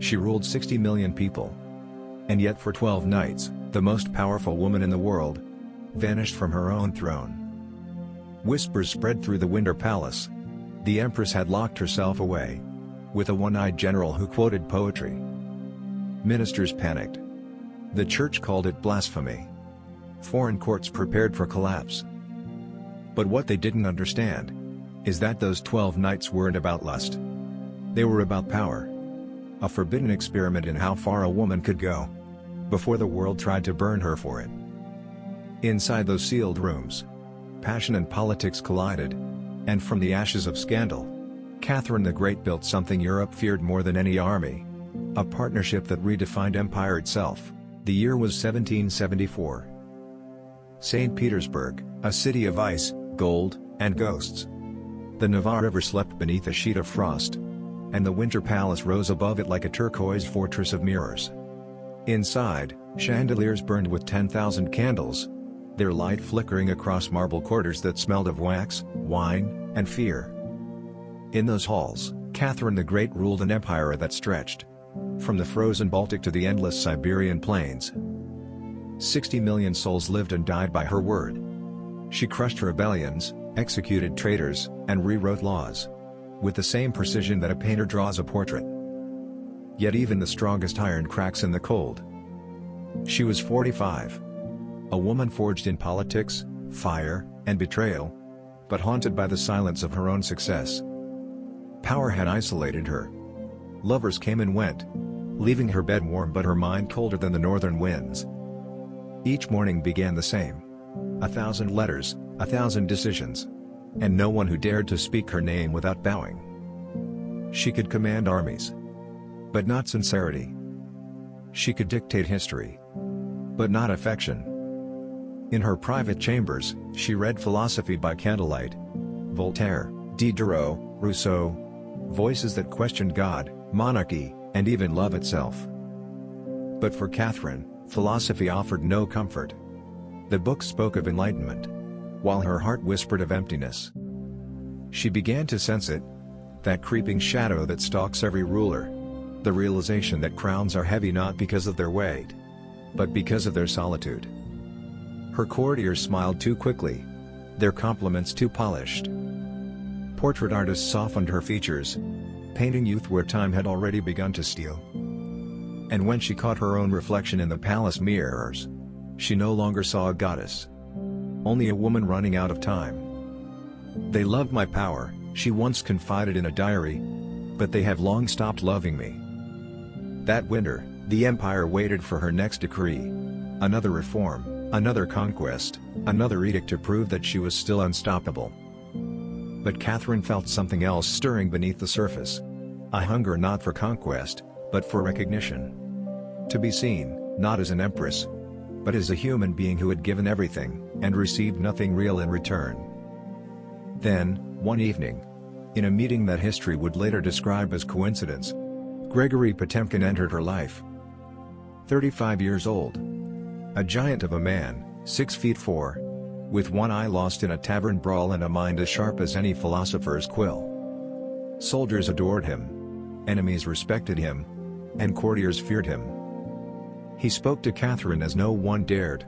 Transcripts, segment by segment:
She ruled 60 million people. And yet for 12 nights, the most powerful woman in the world vanished from her own throne. Whispers spread through the Winter Palace. The Empress had locked herself away with a one-eyed general who quoted poetry. Ministers panicked. The church called it blasphemy. Foreign courts prepared for collapse. But what they didn't understand is that those 12 nights weren't about lust. They were about power. A forbidden experiment in how far a woman could go before the world tried to burn her for it. Inside those sealed rooms, passion and politics collided, and from the ashes of scandal, Catherine the Great built something Europe feared more than any army. A partnership that redefined empire itself. The year was 1774. St. Petersburg, a city of ice, gold, and ghosts. The Neva River slept beneath a sheet of frost, and the Winter Palace rose above it like a turquoise fortress of mirrors. Inside, chandeliers burned with 10,000 candles, their light flickering across marble corridors that smelled of wax, wine, and fear. In those halls, Catherine the Great ruled an empire that stretched from the frozen Baltic to the endless Siberian plains. 60 million souls lived and died by her word. She crushed rebellions, executed traitors, and rewrote laws with the same precision that a painter draws a portrait. Yet even the strongest iron cracks in the cold. She was 45. A woman forged in politics, fire, and betrayal, but haunted by the silence of her own success. Power had isolated her. Lovers came and went, leaving her bed warm but her mind colder than the northern winds. Each morning began the same. 1,000 letters, 1,000 decisions. And no one who dared to speak her name without bowing. She could command armies, but not sincerity. She could dictate history, but not affection. In her private chambers, she read philosophy by candlelight. Voltaire, Diderot, Rousseau. Voices that questioned God, monarchy, and even love itself. But for Catherine, philosophy offered no comfort. The book spoke of enlightenment, while her heart whispered of emptiness. She began to sense it, that creeping shadow that stalks every ruler, the realization that crowns are heavy not because of their weight, but because of their solitude. Her courtiers smiled too quickly, their compliments too polished. Portrait artists softened her features, painting youth where time had already begun to steal. And when she caught her own reflection in the palace mirrors, she no longer saw a goddess, only a woman running out of time. "They love my power," she once confided in a diary, "but they have long stopped loving me." That winter, the empire waited for her next decree. Another reform, another conquest, another edict to prove that she was still unstoppable. But Catherine felt something else stirring beneath the surface. A hunger not for conquest, but for recognition. To be seen, not as an empress, but as a human being who had given everything, and received nothing real in return. Then, one evening, in a meeting that history would later describe as coincidence, Grigory Potemkin entered her life. 35 years old. A giant of a man, 6 feet 4, with one eye lost in a tavern brawl and a mind as sharp as any philosopher's quill. Soldiers adored him, enemies respected him, and courtiers feared him. He spoke to Catherine as no one dared,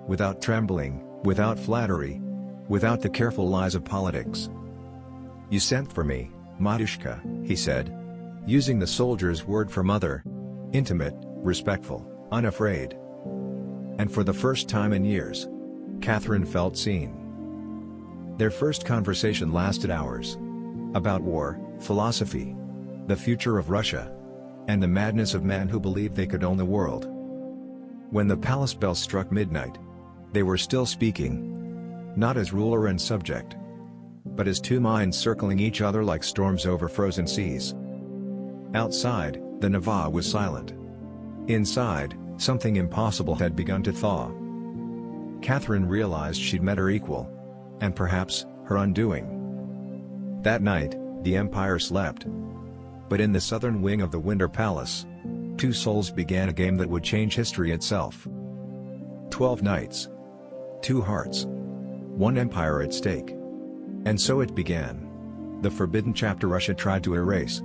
without trembling, without flattery, without the careful lies of politics. "You sent for me, Matyushka," he said, using the soldier's word for mother, intimate, respectful, unafraid. And for the first time in years, Catherine felt seen. Their first conversation lasted hours. About war, philosophy, the future of Russia, and the madness of men who believed they could own the world. When the palace bell struck midnight, they were still speaking, not as ruler and subject, but as two minds circling each other like storms over frozen seas. Outside, the Neva was silent. Inside, something impossible had begun to thaw. Catherine realized she'd met her equal, and perhaps, her undoing. That night, the empire slept. But in the southern wing of the Winter Palace, two souls began a game that would change history itself. 12 nights. 2 hearts. 1 empire at stake. And so it began. The forbidden chapter Russia tried to erase.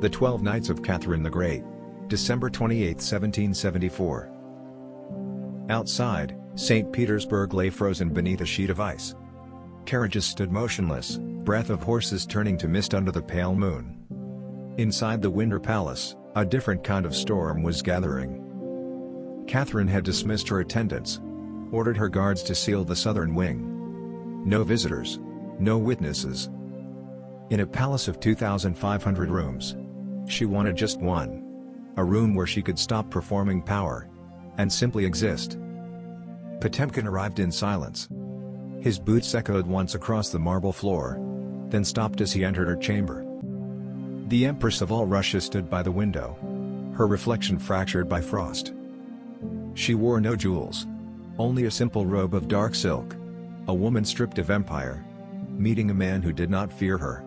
The 12 nights of Catherine the Great. December 28, 1774. Outside, St. Petersburg lay frozen beneath a sheet of ice. Carriages stood motionless, breath of horses turning to mist under the pale moon. Inside the Winter Palace, a different kind of storm was gathering. Catherine had dismissed her attendants, ordered her guards to seal the southern wing. No visitors, no witnesses. In a palace of 2,500 rooms, she wanted just one. A room where she could stop performing power and simply exist. Potemkin arrived in silence. His boots echoed once across the marble floor, then stopped as he entered her chamber. The Empress of all Russia stood by the window, her reflection fractured by frost. She wore no jewels, only a simple robe of dark silk, a woman stripped of empire, meeting a man who did not fear her.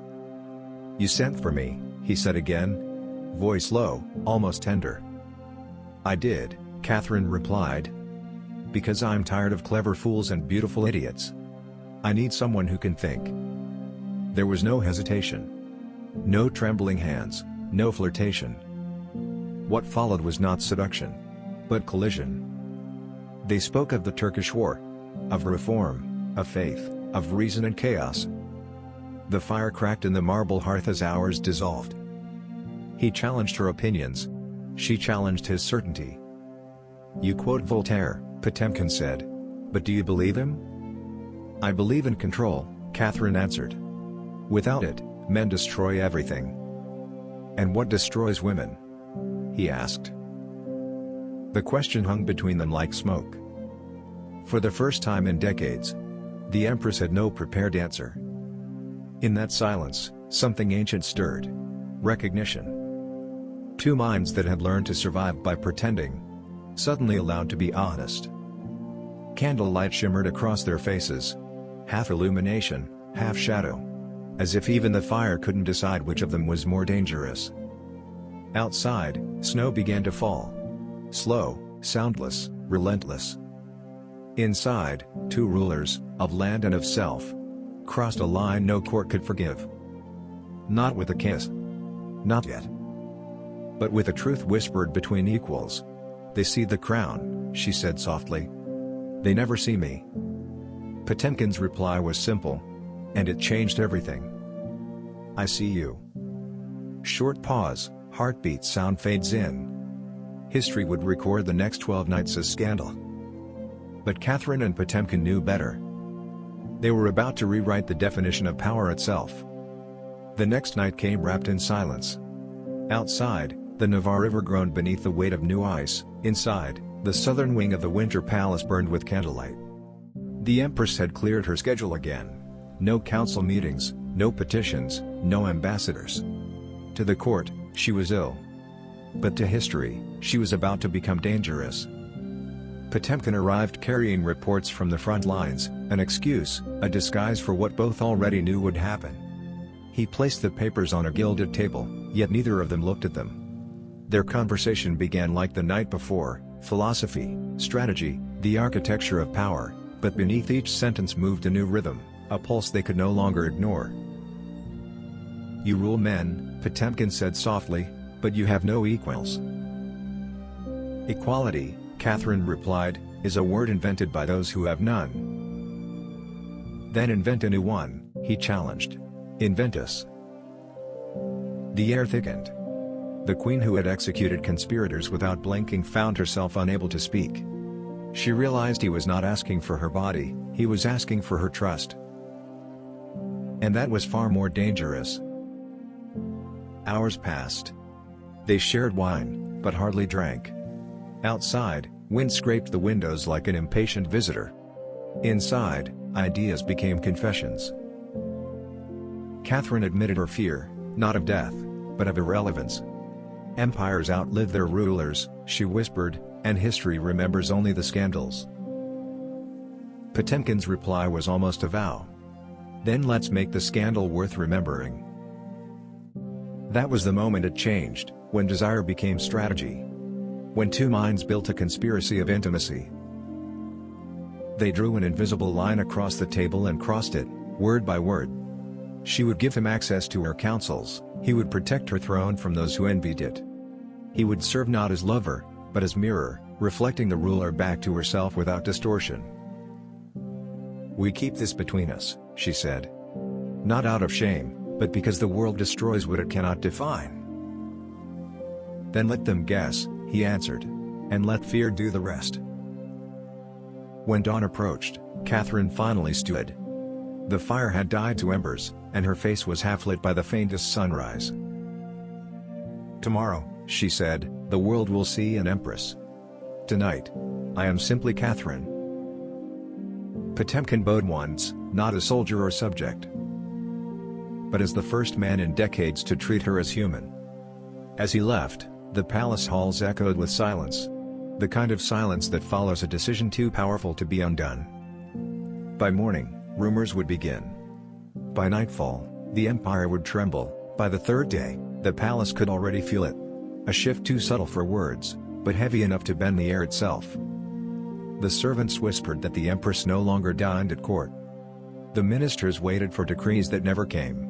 "You sent for me," he said again, voice low, almost tender. "I did," Catherine replied. "Because I'm tired of clever fools and beautiful idiots. I need someone who can think." There was no hesitation. No trembling hands, no flirtation. What followed was not seduction, but collision. They spoke of the Turkish War, of reform, of faith, of reason and chaos. The fire cracked in the marble hearth as hours dissolved. He challenged her opinions. She challenged his certainty. "You quote Voltaire," Potemkin said. "But do you believe him?" "I believe in control," Catherine answered. "Without it, men destroy everything." "And what destroys women?" he asked. The question hung between them like smoke. For the first time in decades, the Empress had no prepared answer. In that silence, something ancient stirred. Recognition. Two minds that had learned to survive by pretending, suddenly allowed to be honest. Candlelight shimmered across their faces, half illumination, half shadow. As if even the fire couldn't decide which of them was more dangerous. Outside, snow began to fall. Slow, soundless, relentless. Inside, two rulers, of land and of self, crossed a line no court could forgive. Not with a kiss. Not yet. But with a truth whispered between equals. "They see the crown," she said softly. "They never see me." Potemkin's reply was simple. And it changed everything. "I see you." Short pause, heartbeat sound fades in. History would record the next 12 nights as scandal. But Catherine and Potemkin knew better. They were about to rewrite the definition of power itself. The next night came wrapped in silence. Outside, the Navar River groaned beneath the weight of new ice. Inside, the southern wing of the Winter Palace burned with candlelight. The Empress had cleared her schedule again. No council meetings, no petitions, no ambassadors. To the court, she was ill. But to history, she was about to become dangerous. Potemkin arrived carrying reports from the front lines, an excuse, a disguise for what both already knew would happen. He placed the papers on a gilded table, yet neither of them looked at them. Their conversation began like the night before, philosophy, strategy, the architecture of power, but beneath each sentence moved a new rhythm. A pulse they could no longer ignore. "You rule men," Potemkin said softly, "but you have no equals." "Equality," Catherine replied, "is a word invented by those who have none." "Then invent a new one," he challenged. "Invent us." The air thickened. The queen who had executed conspirators without blinking found herself unable to speak. She realized he was not asking for her body, he was asking for her trust. And that was far more dangerous. Hours passed. They shared wine, but hardly drank. Outside, wind scraped the windows like an impatient visitor. Inside, ideas became confessions. Catherine admitted her fear, not of death, but of irrelevance. "Empires outlive their rulers," she whispered, "and history remembers only the scandals." Potemkin's reply was almost a vow. "Then let's make the scandal worth remembering." That was the moment it changed, when desire became strategy. When two minds built a conspiracy of intimacy. They drew an invisible line across the table and crossed it, word by word. She would give him access to her councils, he would protect her throne from those who envied it. He would serve not as lover, but as mirror, reflecting the ruler back to herself without distortion. "We keep this between us," she said. "Not out of shame, but because the world destroys what it cannot define." "Then let them guess," he answered. "And let fear do the rest." When dawn approached, Catherine finally stood. The fire had died to embers, and her face was half lit by the faintest sunrise. "Tomorrow," she said, "the world will see an empress. Tonight, I am simply Catherine." Potemkin bowed once, not as soldier or subject, but as the first man in decades to treat her as human. As he left, the palace halls echoed with silence. The kind of silence that follows a decision too powerful to be undone. By morning, rumors would begin. By nightfall, the empire would tremble. By the third day, the palace could already feel it. A shift too subtle for words, but heavy enough to bend the air itself. The servants whispered that the empress no longer dined at court. The ministers waited for decrees that never came.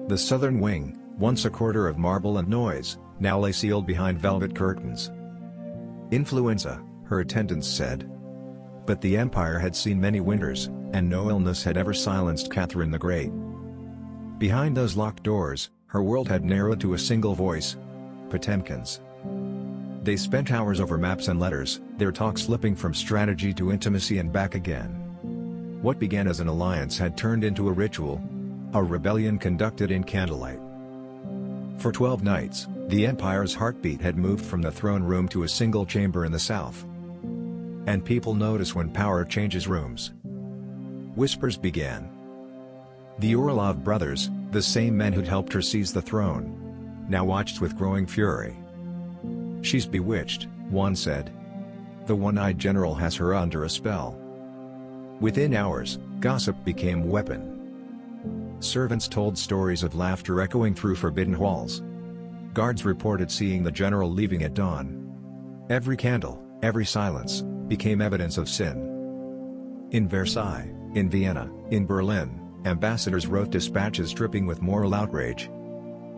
The southern wing, once a quarter of marble and noise, now lay sealed behind velvet curtains. "Influenza," her attendants said. But the empire had seen many winters, and no illness had ever silenced Catherine the Great. Behind those locked doors, her world had narrowed to a single voice: Potemkin's. They spent hours over maps and letters, their talk slipping from strategy to intimacy and back again. What began as an alliance had turned into a ritual, a rebellion conducted in candlelight. For 12 nights, the empire's heartbeat had moved from the throne room to a single chamber in the south. And people notice when power changes rooms. Whispers began. The Orlov brothers, the same men who'd helped her seize the throne, now watched with growing fury. "She's bewitched," one said. "The one-eyed general has her under a spell." Within hours, gossip became weapon. Servants told stories of laughter echoing through forbidden halls. Guards reported seeing the general leaving at dawn. Every candle, every silence, became evidence of sin. In Versailles, in Vienna, in Berlin, ambassadors wrote dispatches dripping with moral outrage.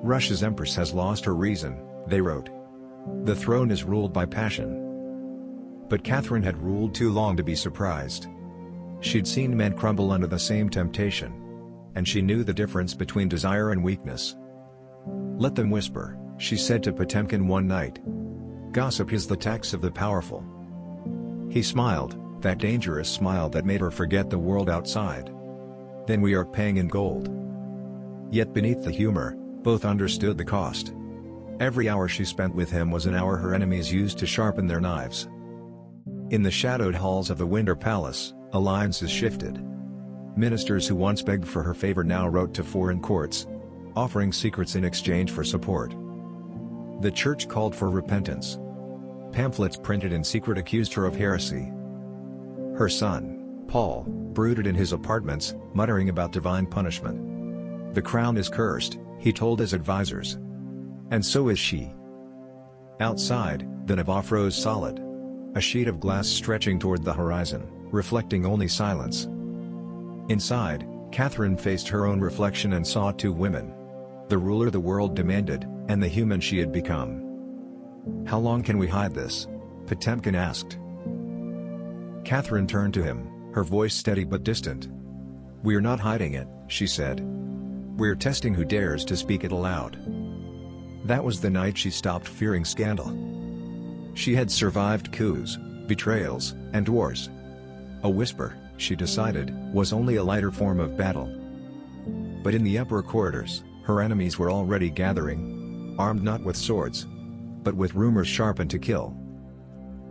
"Russia's empress has lost her reason," they wrote. "The throne is ruled by passion." But Catherine had ruled too long to be surprised. She'd seen men crumble under the same temptation. And she knew the difference between desire and weakness. "Let them whisper," she said to Potemkin one night. "Gossip is the tax of the powerful." He smiled, that dangerous smile that made her forget the world outside. "Then we are paying in gold." Yet beneath the humor, both understood the cost. Every hour she spent with him was an hour her enemies used to sharpen their knives. In the shadowed halls of the Winter Palace, alliances shifted. Ministers who once begged for her favor now wrote to foreign courts, offering secrets in exchange for support. The church called for repentance. Pamphlets printed in secret accused her of heresy. Her son, Paul, brooded in his apartments, muttering about divine punishment. "The crown is cursed," he told his advisors. And so is she. Outside, the Navaf rose solid. A sheet of glass stretching toward the horizon, reflecting only silence. Inside, Catherine faced her own reflection and saw two women. The ruler the world demanded, and the human she had become. "How long can we hide this?" Potemkin asked. Catherine turned to him, her voice steady but distant. "We're not hiding it," she said. "We're testing who dares to speak it aloud." That was the night she stopped fearing scandal. She had survived coups, betrayals, and wars. A whisper, she decided, was only a lighter form of battle. But in the upper corridors, her enemies were already gathering, armed not with swords, but with rumors sharpened to kill.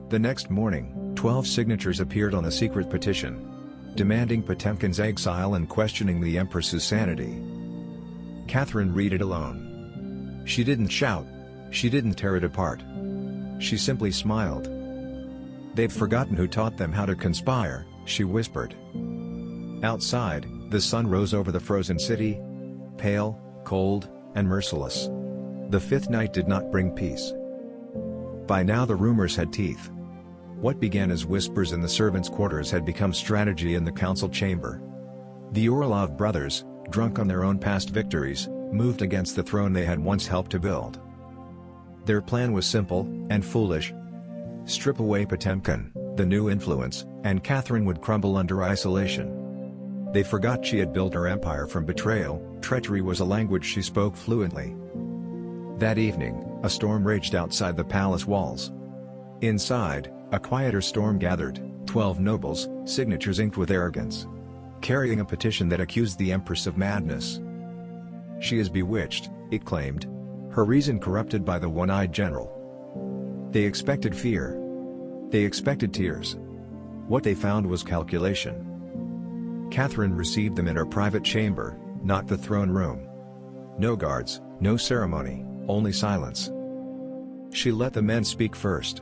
The next morning, 12 signatures appeared on a secret petition, demanding Potemkin's exile and questioning the empress's sanity. Catherine read it alone. She didn't shout, she didn't tear it apart. She simply smiled. "They've forgotten who taught them how to conspire," she whispered. Outside, the sun rose over the frozen city, pale, cold, and merciless. The fifth night did not bring peace. By now the rumors had teeth. What began as whispers in the servants' quarters had become strategy in the council chamber. The Orlov brothers, drunk on their own past victories, moved against the throne they had once helped to build. Their plan was simple and foolish. Strip away Potemkin, the new influence, and Catherine would crumble under isolation. They forgot she had built her empire from betrayal. Treachery was a language she spoke fluently. That evening, a storm raged outside the palace walls. Inside, a quieter storm gathered, 12 nobles, signatures inked with arrogance, carrying a petition that accused the empress of madness. She is bewitched, it claimed, her reason corrupted by the one-eyed general. They expected fear. They expected tears. What they found was calculation. Catherine received them in her private chamber, not the throne room. No guards, no ceremony, only silence. She let the men speak first.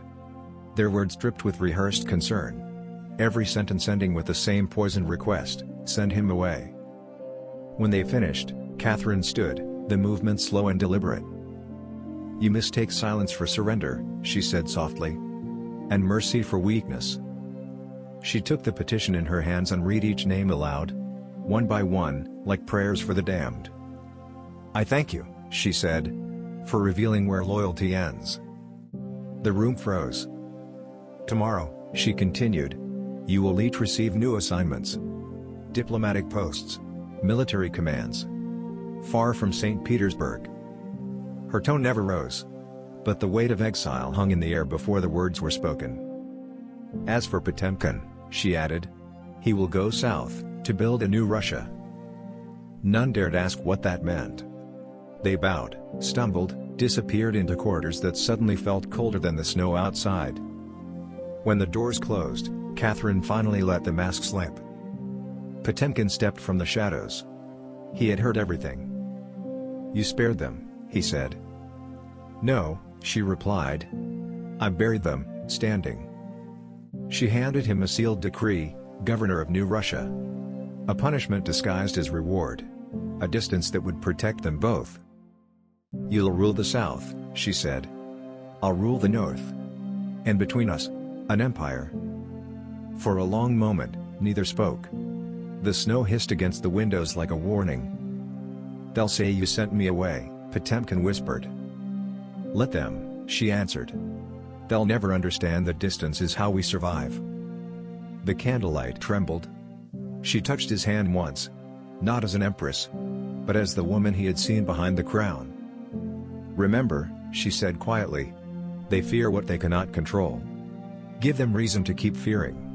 Their words dripped with rehearsed concern. Every sentence ending with the same poisoned request: send him away. When they finished, Catherine stood, the movement slow and deliberate. You mistake silence for surrender, she said softly. And mercy for weakness. She took the petition in her hands and read each name aloud, one by one, like prayers for the damned. I thank you, she said, for revealing where loyalty ends. The room froze. Tomorrow, she continued, you will each receive new assignments. Diplomatic posts. Military commands. Far from St. Petersburg. Her tone never rose. But the weight of exile hung in the air before the words were spoken. As for Potemkin, she added, he will go south, to build a new Russia. None dared ask what that meant. They bowed, stumbled, disappeared into corridors that suddenly felt colder than the snow outside. When the doors closed, Catherine finally let the mask slip. Potemkin stepped from the shadows. He had heard everything. You spared them, he said. No, she replied. I buried them, standing. She handed him a sealed decree, governor of New Russia. A punishment disguised as reward. A distance that would protect them both. You'll rule the south, she said. I'll rule the north. And between us, an empire. For a long moment, neither spoke. The snow hissed against the windows like a warning. They'll say you sent me away, Potemkin whispered. Let them, she answered. They'll never understand that distance is how we survive. The candlelight trembled. She touched his hand once. Not as an empress, but as the woman he had seen behind the crown. Remember, she said quietly. They fear what they cannot control. Give them reason to keep fearing.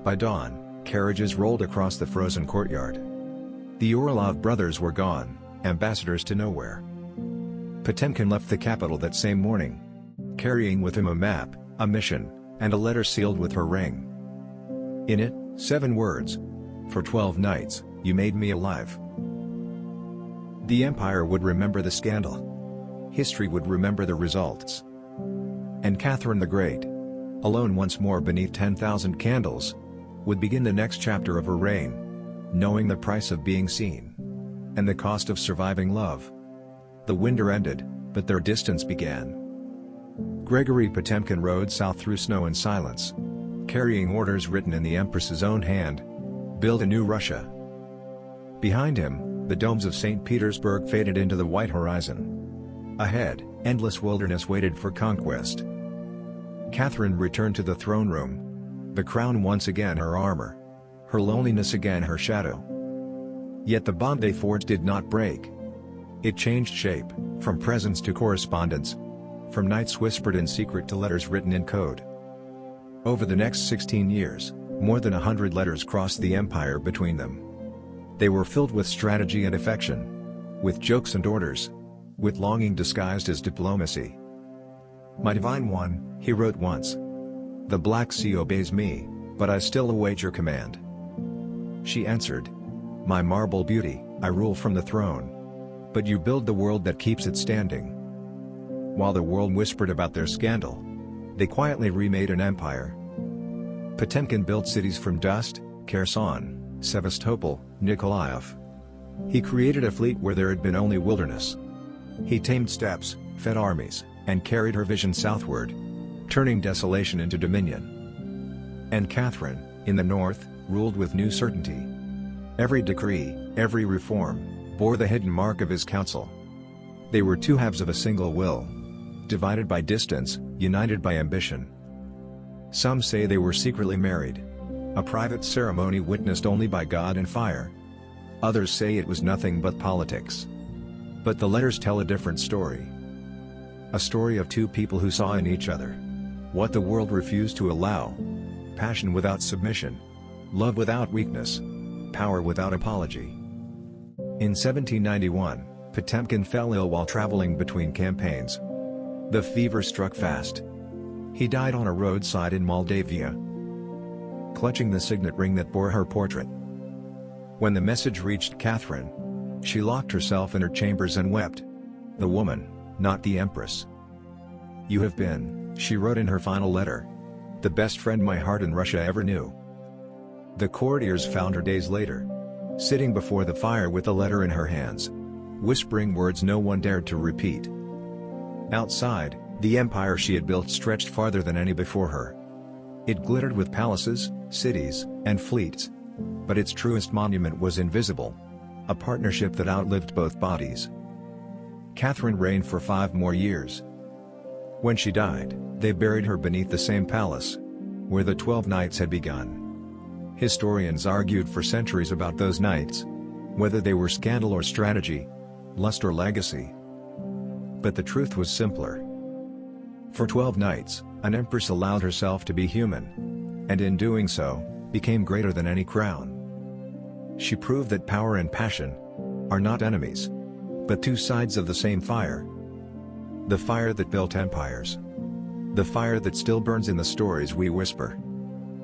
By dawn, carriages rolled across the frozen courtyard. The Orlov brothers were gone, ambassadors to nowhere. Potemkin left the capital that same morning, carrying with him a map, a mission, and a letter sealed with her ring. In it, 7 words. For 12 nights, you made me alive. The empire would remember the scandal. History would remember the results. And Catherine the Great, alone once more beneath 10,000 candles, would begin the next chapter of her reign, knowing the price of being seen. And the cost of surviving love. The winter ended, but their distance began. Grigory Potemkin rode south through snow and silence, carrying orders written in the Empress's own hand: build a new Russia. Behind him, the domes of St. Petersburg faded into the white horizon. Ahead, endless wilderness waited for conquest. Catherine returned to the throne room, the crown once again her armor, her loneliness again her shadow. Yet the bond they forged did not break. It changed shape, from presence to correspondence, from nights whispered in secret to letters written in code. Over the next 16 years, more than 100 letters crossed the empire between them. They were filled with strategy and affection, with jokes and orders, with longing disguised as diplomacy. My divine one, he wrote once. The Black Sea obeys me, but I still await your command. She answered. My marble beauty, I rule from the throne. But you build the world that keeps it standing. While the world whispered about their scandal, they quietly remade an empire. Potemkin built cities from dust: Kherson, Sevastopol, Nikolaev. He created a fleet where there had been only wilderness. He tamed steppes, fed armies, and carried her vision southward, turning desolation into dominion. And Catherine, in the north, ruled with new certainty. Every decree, every reform, bore the hidden mark of his counsel. They were two halves of a single will. divided by distance, united by ambition. Some say they were secretly married. A private ceremony witnessed only by God and fire. Others say it was nothing but politics. But the letters tell a different story. A story of two people who saw in each other what the world refused to allow: passion without submission, love without weakness, power without apology. In 1791, Potemkin fell ill while traveling between campaigns. The fever struck fast. He died on a roadside in Moldavia, clutching the signet ring that bore her portrait. When the message reached Catherine, she locked herself in her chambers and wept. The woman, not the empress. "You have been," she wrote in her final letter, "the best friend my heart and Russia ever knew." The courtiers found her days later, sitting before the fire with the letter in her hands, whispering words no one dared to repeat. Outside, the empire she had built stretched farther than any before her. It glittered with palaces, cities, and fleets. But its truest monument was invisible: a partnership that outlived both bodies. Catherine reigned for 5 more years. When she died, they buried her beneath the same palace where the 12 nights had begun. Historians argued for centuries about those nights, whether they were scandal or strategy, lust or legacy. But the truth was simpler. For 12 nights, an empress allowed herself to be human, and in doing so, became greater than any crown. She proved that power and passion are not enemies, but two sides of the same fire. The fire that built empires. The fire that still burns in the stories we whisper.